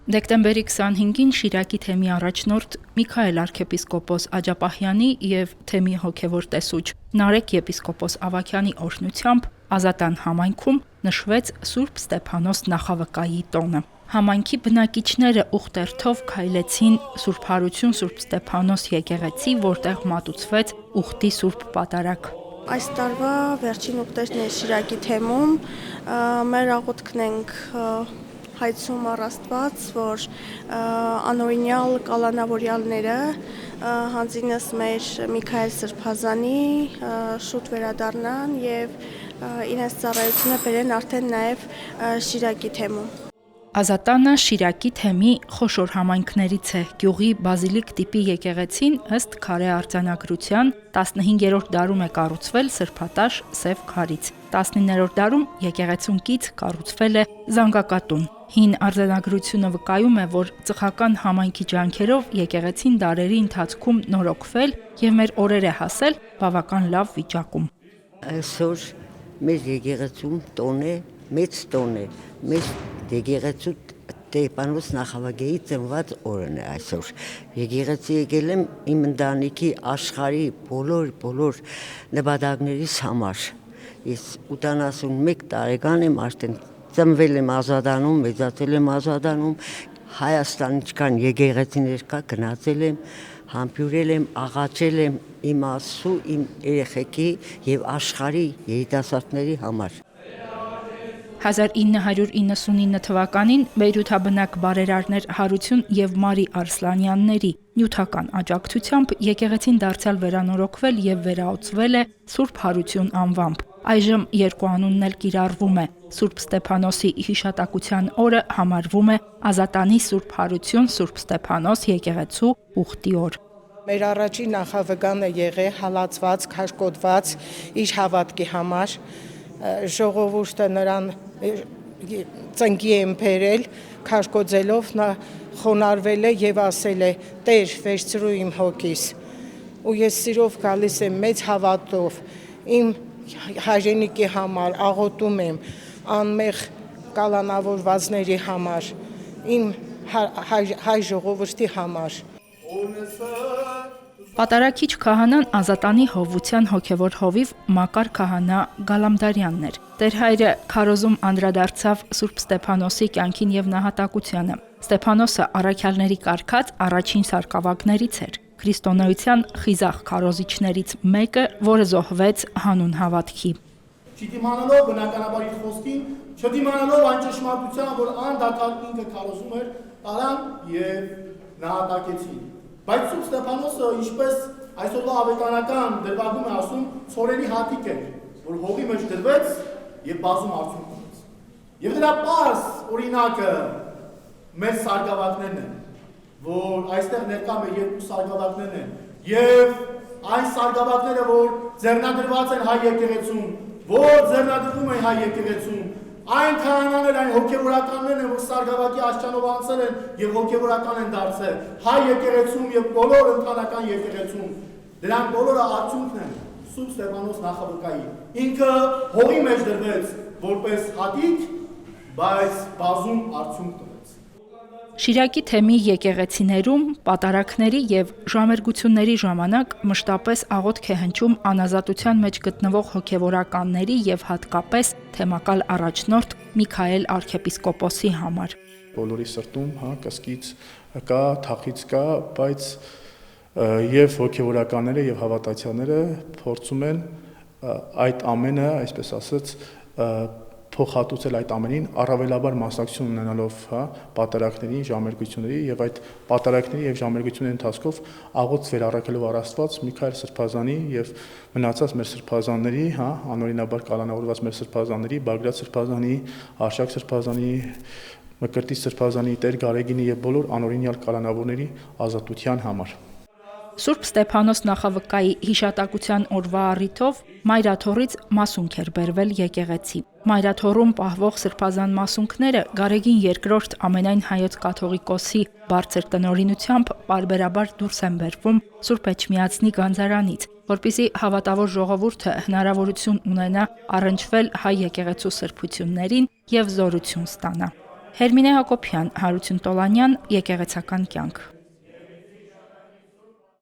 Դեկտեմբերի 25-ին Շիրակի թեմի առաջնորդ Միքայել arczepiskopos Աջապահյանի եւ թեմի հոգեվոր տեսուչ Նարեկ եպիսկոպոս Ավագյանի օրհնությամբ Ազատան համայնքում նշվեց Սուրբ Ստեփանոս նախավկայի տոնը։ Համայնքի բնակիչները ուխտերթով քայլեցին Սուրբ Հարություն Սուրբ Ստեփանոս եկեղեցի, որտեղ մատուցվեց ուխտի Սուրբ Պատարագ։ Այս տարվա վերջին ուխտերն է Շիրակի թեմում, մեր աղոթքն ենք հայցում առ Աստված, որ անօրինյալ կալանավորյալները հանձինս մեր Միքայել Սրբազանի շուտ վերադառնան եւ իրենց ծառայությունը բերեն արդեն նաեւ Շիրակի թեմում։ Ազատանը Շիրակի թեմի խոշոր համայնքներից է։ Գյուղի բազիլիկ տիպի եկեղեցին ըստ քարե արձանագրության 15-րդ դարում է կառուցվել սրբատաշ սև քարից։ 19-րդ դարում եկեղեցուն կից կառուցվել է զանգակատուն։ Հին արձանագրությունը վկայում է, որ ծխական համայնքի ջանքերով եկեղեցին դարերի ընթացքում նորոգվել եւ մեր օրեր է հասել բավական լավ վիճակում։ Այսօր մեր եկեղեցում տոն է, մեծ տոն է, մեր եկեղեցու Ստեփանոս նախավկայի ծնված օրն է այսօր։ Եկեղեցի եկել եմ իմ ընտանիքի աշխարհի բոլոր նպատակներիս համար։ Ես 81 տարեկան եմ, արդեն ծնվել եմ Ազատանում, մեծացել եմ Ազատանում, Հայաստան ինչքան եկեղեցիներ կա գնացել եմ, համբուրել եմ, աղաչել եմ իմ Աստծու, իմ երեխեքի եւ աշխարհի երիտասարդների համար։ 1999 թվականին բեյրութաբնակ բարերարներ Հարություն եւ Մարի Արսլանյանների նյութական աջակցությամբ եկեղեցին դարձյալ վերանորոգվել եւ վերաօծվել է Սուրբ Հարություն անվամբ։ Այժմ երկու անունն էլ կիրառվում է։ Սուրբ Ստեփանոսի հիշատակության օրը համարվում է Ազատանի Սուրբ Հարություն Սուրբ Ստեփանոս եկեղեցու ուխտի օր։ Մեր առաջին նախավկան է եղել հալածված, քաշկոդված իր հավատքի համար։ Ժողովուրդը նրան ծնկի են բերել, քաշկոձելով նա խոնարհվել է եւ ասել է. «Տեր, վերցրու իմ հոգիս»։ Ու ես սիրով գալիս եմ մեծ հավատով, իմ հայրենիքի համար աղոթում եմ, անմեղ կալանավորվածների համար, իմ հայ ժողովրդի համար։ Պատարագիչ քահանան Ազատանի հովության հոգևոր հովիվ Մակար քահանա Գալամդարյանն էր։ Տեր հայրը քարոզում անդրադարձավ Սուրբ Ստեփանոսի կյանքին եւ նահատակությանը։ Ստեփանոսը առաքյալների կարգած առաջին սարկավագներից էր։ Քրիստոնեության խիզախ քարոզիչներից մեկը, որը զոհվեց հանուն հավատքի։ Չդիմանալով բնականաբար իր խոսքին, չդիմանալով այն ճշմարտության, որ անդադար ինքը քարոզում էր, տարան եւ նահատակեցին։ Բայց Սուրբ Ստեփանոսը, ինչպես այսօրվա ավետարանական դրվագում է ասում, ցորենի հատիկ էր, որ հողի մեջ դրվեց եւ բազում արդյունք ունեց։ Եվ դրա պարզ օրինակը մեր սարգսակներն են, որ այստեղ ներկա մեր երկու սարգսակներն են, եւ այն սարգսակները, որ ձեռնադրված են հայ եկեղեցուն, որ ձեռնադրվում են հայ եկեղեցուն, այն քահանաներ, այն հոգևորականներն են, որ սարգսակի աշճանով անցել են եւ հոգևորական են դարձել հայ եկեղեցում եւ բոլոր ընտանեկան եկեղեցում։ Դրանք բոլորը արդյունքն են Սուրբ Ստեփանոս նախավկայի։ Ինքը հողի մեջ դրվեց որպես հատիկ, բայց բազում արդյունք տվեց։ Շիրակի թեմի եկեղեցիներում պատարագների եւ ժամերգությունների ժամանակ մշտապես աղոթք է հնչում անազատության մեջ գտնվող հոգևորականների եւ հատկապես թեմակալ առաջնորդ Միքայել arczepiskopos-ի համար։ Բոլորի սրտում, կսկից կա, թախից կա, բայց եւ հոգևորականները եւ հավատացյալները փորձում են այդ ամենը, այսպես ասած, փոխհատուցել այդ ամենին, առավելաբար մասնակցություն ունենալով պատարագների, ժամերգությունների եւ այդ պատարագների եւ ժամերգությունների ընթացքով աղոթ առաքելով առ Աստված Միքայել Սրբազանի եւ մնացած մեր սրբազանների, անօրինաբար կալանավորված մեր սրբազանների, Բագրատ Սրբազանի, Արշակ Սրբազանի, Մկրտիչ Սրբազանի, Տեր Գարեգինի եւ բոլոր անօրինյալ կալանավորների ազատության համար։ Սուրբ Ստեփանոս նախավկայի հիշատակության օրվա առիթով Մայրաթորից մասունք էր բերվել եկեղեցի։ Մայրաթորում պահվող սրբազան մասունքները Գարեգին II ամենայն հայոց կաթողիկոսի բարձր տնօրինությամբ պարբերաբար դուրս են բերվում Սուրբ Էջմիածնի գանձարանից, որպեսզի հավատավոր ժողովուրդը հնարավորություն ունենա առնչվել հայ եկեղեցու սրբություններին եւ զորություն ստանա։ Հերմինե Հակոբյան, Հարություն Տոլանյան, Եկեղեցական կյանք։